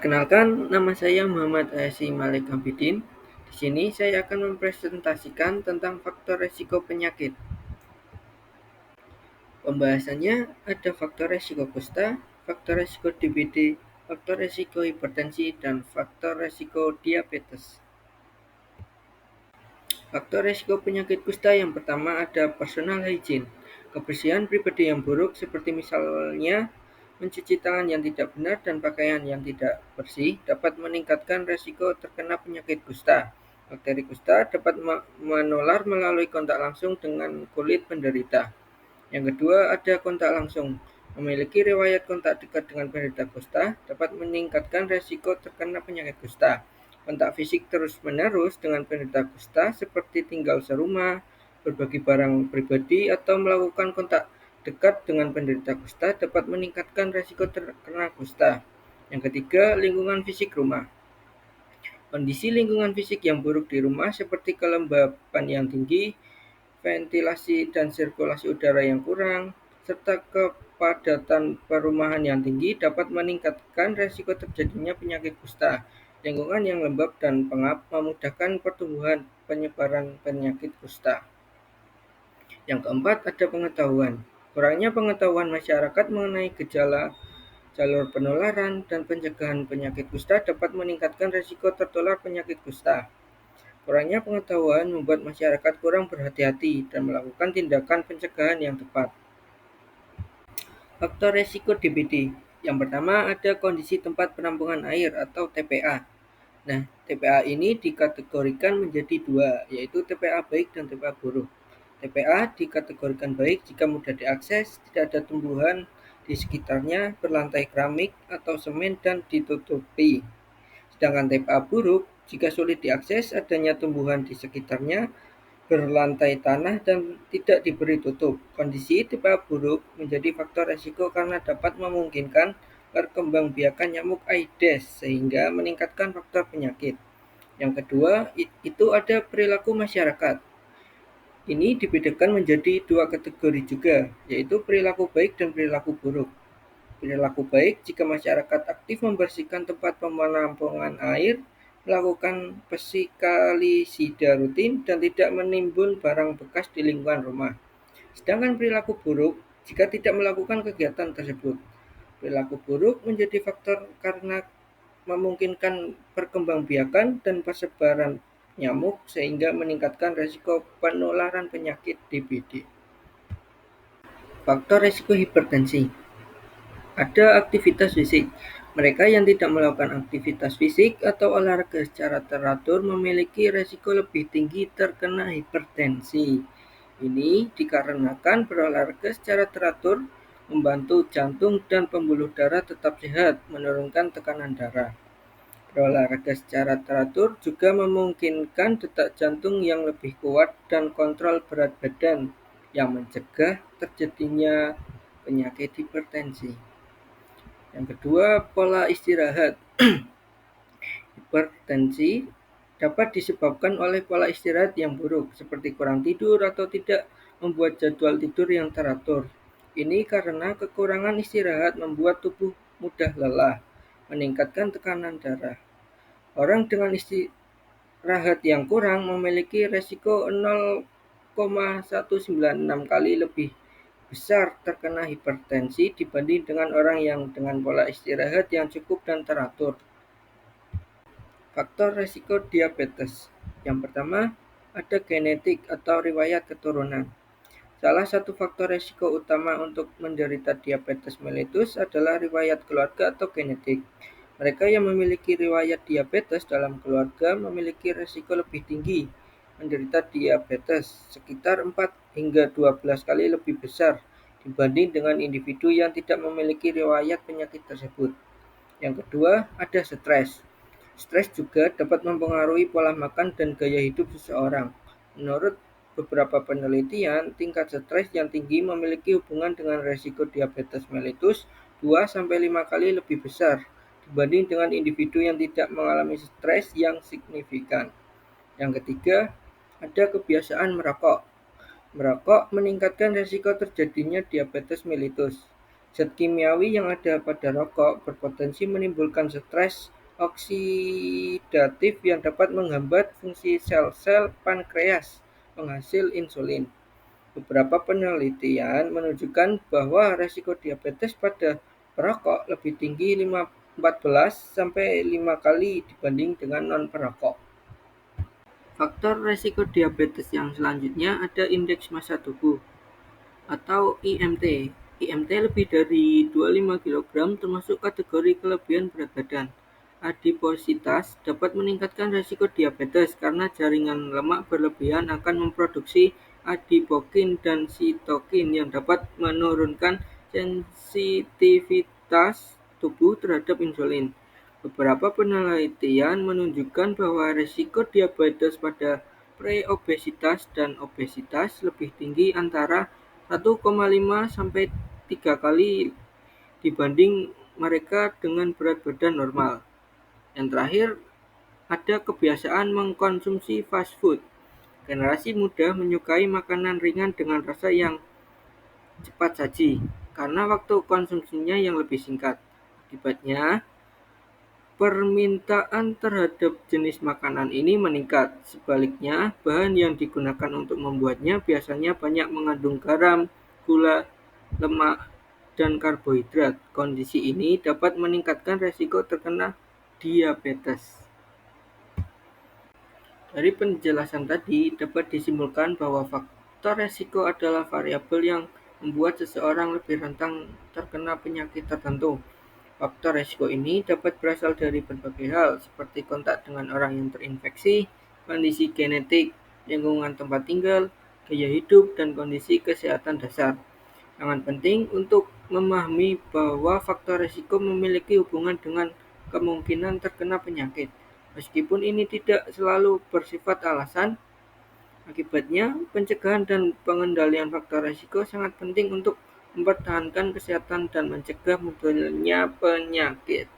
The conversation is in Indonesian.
Perkenalkan, nama saya Muhammad Ayasi Malik Abidin. Di sini saya akan mempresentasikan tentang faktor resiko penyakit. Pembahasannya ada faktor resiko kusta, faktor resiko DBD, faktor resiko hipertensi, dan faktor resiko diabetes. Faktor resiko penyakit kusta yang pertama ada personal hygiene, kebersihan pribadi yang buruk seperti misalnya mencuci tangan yang tidak benar dan pakaian yang tidak bersih dapat meningkatkan resiko terkena penyakit kusta. Bakteri kusta dapat menular melalui kontak langsung dengan kulit penderita. Yang kedua ada kontak langsung. Memiliki riwayat kontak dekat dengan penderita kusta dapat meningkatkan resiko terkena penyakit kusta. Kontak fisik terus-menerus dengan penderita kusta seperti tinggal serumah, berbagi barang pribadi, atau melakukan kontak dekat dengan penderita kusta dapat meningkatkan resiko terkena kusta. Yang ketiga, lingkungan fisik rumah. Kondisi lingkungan fisik yang buruk di rumah seperti kelembapan yang tinggi, ventilasi dan sirkulasi udara yang kurang, serta kepadatan perumahan yang tinggi dapat meningkatkan resiko terjadinya penyakit kusta. Lingkungan yang lembab dan pengap memudahkan pertumbuhan penyebaran penyakit kusta. Yang keempat ada pengetahuan. Kurangnya pengetahuan masyarakat mengenai gejala, jalur penularan, dan pencegahan penyakit kusta dapat meningkatkan risiko tertular penyakit kusta. Kurangnya pengetahuan membuat masyarakat kurang berhati-hati dan melakukan tindakan pencegahan yang tepat. Faktor risiko DBD. Yang pertama ada kondisi tempat penampungan air atau TPA. Nah, TPA ini dikategorikan menjadi dua, yaitu TPA baik dan TPA buruk. TPA dikategorikan baik jika mudah diakses, tidak ada tumbuhan di sekitarnya, berlantai keramik atau semen dan ditutupi. Sedangkan TPA buruk jika sulit diakses, adanya tumbuhan di sekitarnya, berlantai tanah dan tidak diberi tutup. Kondisi TPA buruk menjadi faktor resiko karena dapat memungkinkan perkembangbiakan nyamuk Aedes sehingga meningkatkan faktor penyakit. Yang kedua, itu ada perilaku masyarakat. Ini dibedakan menjadi dua kategori juga, yaitu perilaku baik dan perilaku buruk. Perilaku baik jika masyarakat aktif membersihkan tempat penampungan air, melakukan psikalisida rutin, dan tidak menimbun barang bekas di lingkungan rumah. Sedangkan perilaku buruk jika tidak melakukan kegiatan tersebut. Perilaku buruk menjadi faktor karena memungkinkan perkembangbiakan dan persebaran nyamuk sehingga meningkatkan risiko penularan penyakit DBD. Faktor risiko hipertensi. Ada aktivitas fisik. Mereka yang tidak melakukan aktivitas fisik atau olahraga secara teratur memiliki risiko lebih tinggi terkena hipertensi. Ini dikarenakan berolahraga secara teratur membantu jantung dan pembuluh darah tetap sehat, menurunkan tekanan darah. Berolahraga secara teratur juga memungkinkan detak jantung yang lebih kuat dan kontrol berat badan yang mencegah terjadinya penyakit hipertensi. Yang kedua, pola istirahat. Hipertensi dapat disebabkan oleh pola istirahat yang buruk, seperti kurang tidur atau tidak membuat jadwal tidur yang teratur. Ini karena kekurangan istirahat membuat tubuh mudah lelah, meningkatkan tekanan darah. Orang dengan istirahat yang kurang memiliki resiko 0,196 kali lebih besar terkena hipertensi dibanding dengan orang yang dengan pola istirahat yang cukup dan teratur. Faktor resiko diabetes. Yang pertama, ada genetik atau riwayat keturunan. Salah satu faktor resiko utama untuk menderita diabetes mellitus adalah riwayat keluarga atau genetik. Mereka yang memiliki riwayat diabetes dalam keluarga memiliki resiko lebih tinggi menderita diabetes, sekitar 4 hingga 12 kali lebih besar dibanding dengan individu yang tidak memiliki riwayat penyakit tersebut. Yang kedua, ada stres. Stres juga dapat mempengaruhi pola makan dan gaya hidup seseorang. Menurut beberapa penelitian, tingkat stres yang tinggi memiliki hubungan dengan risiko diabetes mellitus 2-5 kali lebih besar dibanding dengan individu yang tidak mengalami stres yang signifikan. Yang ketiga, ada kebiasaan merokok. Merokok meningkatkan risiko terjadinya diabetes mellitus. Zat kimiawi yang ada pada rokok berpotensi menimbulkan stres oksidatif yang dapat menghambat fungsi sel-sel pankreas penghasil insulin. Beberapa penelitian menunjukkan bahwa risiko diabetes pada perokok lebih tinggi 14 sampai 5 kali dibanding dengan non-perokok. Faktor risiko diabetes yang selanjutnya ada indeks massa tubuh atau IMT. IMT lebih dari 25 kg termasuk kategori kelebihan berat badan. Adipositas dapat meningkatkan risiko diabetes karena jaringan lemak berlebihan akan memproduksi adipokin dan sitokin yang dapat menurunkan sensitivitas tubuh terhadap insulin. Beberapa penelitian menunjukkan bahwa risiko diabetes pada preobesitas dan obesitas lebih tinggi antara 1,5 sampai 3 kali dibanding mereka dengan berat badan normal. Yang terakhir, ada kebiasaan mengkonsumsi fast food. Generasi muda menyukai makanan ringan dengan rasa yang cepat saji karena waktu konsumsinya yang lebih singkat. Akibatnya, permintaan terhadap jenis makanan ini meningkat. Sebaliknya, bahan yang digunakan untuk membuatnya biasanya banyak mengandung garam, gula, lemak, dan karbohidrat. Kondisi ini dapat meningkatkan risiko terkena diabetes. Dari penjelasan tadi, dapat disimpulkan bahwa faktor risiko adalah variabel yang membuat seseorang lebih rentan terkena penyakit tertentu. Faktor risiko ini dapat berasal dari berbagai hal, seperti kontak dengan orang yang terinfeksi, kondisi genetik, lingkungan tempat tinggal, gaya hidup, dan kondisi kesehatan dasar. Sangat penting untuk memahami bahwa faktor risiko memiliki hubungan dengan kemungkinan terkena penyakit. Meskipun ini tidak selalu bersifat alasan, akibatnya pencegahan dan pengendalian faktor risiko sangat penting untuk mempertahankan kesehatan dan mencegah munculnya penyakit.